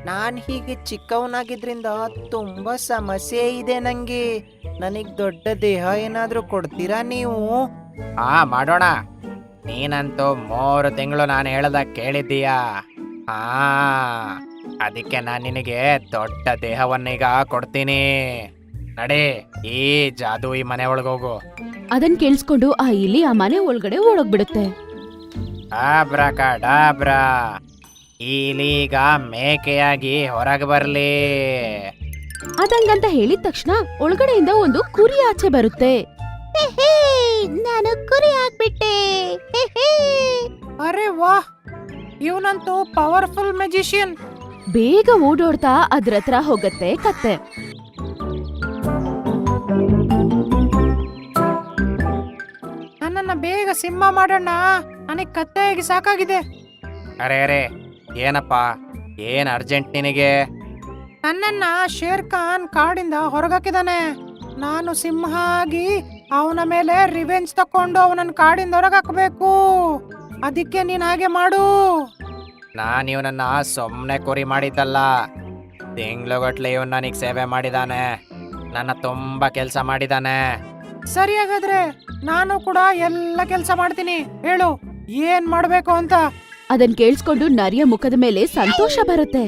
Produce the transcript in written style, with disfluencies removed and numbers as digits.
ನಾನ್ ಹೀಗೆ ಚಿಕ್ಕವನಾಗಿದ್ರಿಂದ ತುಂಬಾ ಸಮಸ್ಯೆ ಇದೆ ನಂಗೆ. ನನಗ್ ದೊಡ್ಡ ದೇಹ ಏನಾದ್ರೂ ಕೊಡ್ತೀರಾ ನೀವು? ಮಾಡೋಣ. ನೀನಂತೂ 3 ತಿಂಗಳು ನಾನು ಹೇಳ್ದ ಕೇಳಿದ್ದೀಯಾ? ಹಾ, ಅದಕ್ಕೆ ನಾನು ನಿನಗೆ ದೊಡ್ಡ ದೇಹವನ್ನೀಗ ಕೊಡ್ತೀನಿ. ನಡಿ, ಈ ಜಾದು ಈ ಮನೆ ಒಳಗೋಗು. ಅದನ್ ಕೇಳಿಸ್ಕೊಂಡು ಆ ಇಲಿ ಆ ಮನೆ ಒಳಗಡೆ ಓಡೋಗ್ಬಿಡುತ್ತೆ. ಡಾಬ್ರಾ, ಈಲೀಗ ಮೇಕೆಯಾಗಿ ಹೊರಗೆ ಬರ್ಲಿ. ಅದಂಗಂತ ಹೇಳಿದ ತಕ್ಷಣ ಒಳಗಡೆಯಿಂದ ಒಂದು ಕುರಿ ಆಚೆ ಬರುತ್ತೆ. ನಾನು ಕುರಿ ಆಗ್ಬಿಟ್ಟೆ. ಅರೆ ವಾಹ್, ಇವನಂತೂ ಪವರ್ಫುಲ್ ಮ್ಯಾಜಿಷಿಯನ್. ಬೇಗ ಓಡೋಡ್ತಾ ಅದ್ರ ಹತ್ರ ಹೋಗತ್ತೆ ಕತ್ತೆ. ನನ್ನನ್ನ ಬೇಗ ಸಿಂಹ ಮಾಡೋಣ, ನನಗೆ ಕತ್ತೆಯಾಗಿ ಸಾಕಾಗಿದೆ. ಅರೆ ಏನಪ್ಪ, ಏನ್ ಅರ್ಜೆಂಟ್ ನಿನಗೆ? ನನ್ನನ್ನ ಶೇರ್ ಖಾನ್ ಕಾಡಿಂದ ಹೊರಗಾಕಿದಾನೆ. ನಾನು ಸಿಂಹ ಆಗಿ ಅವನ ಮೇಲೆ ರಿವೆಂಜ್ ತಕೊಂಡು ಅವನನ್ನ ಕಾಡಿಂದ ಹೊರಗಾಕಬೇಕು. ಅದಕ್ಕೆ ನೀನ್ ಹಾಗೆ ಮಾಡು. ನಾನು ಇವನನ್ನ ಸುಮ್ಮನೆ ಕುರಿ ಮಾಡಿದ್ದಲ್ಲ. ತಿಂಗ್ಳುಗಟ್ಲೆ ಇವನ್ ನನಗೆ ಸೇವೆ ಮಾಡಿದಾನೆ. ನನ್ನ ತುಂಬಾ ಕೆಲಸ ಮಾಡಿದಾನೆ. ಸರಿ, ಹಾಗಾದ್ರೆ ನಾನು ಕೂಡ ಎಲ್ಲ ಕೆಲಸ ಮಾಡ್ತೀನಿ. ಹೇಳು, ಏನ್ ಮಾಡ್ಬೇಕು ಅಂತ? ಅದನ್ ಕೇಳಿಸ್ಕೊಂಡು ನರಿಯ ಮುಖದ ಮೇಲೆ ಸಂತೋಷ ಬರುತ್ತೆ.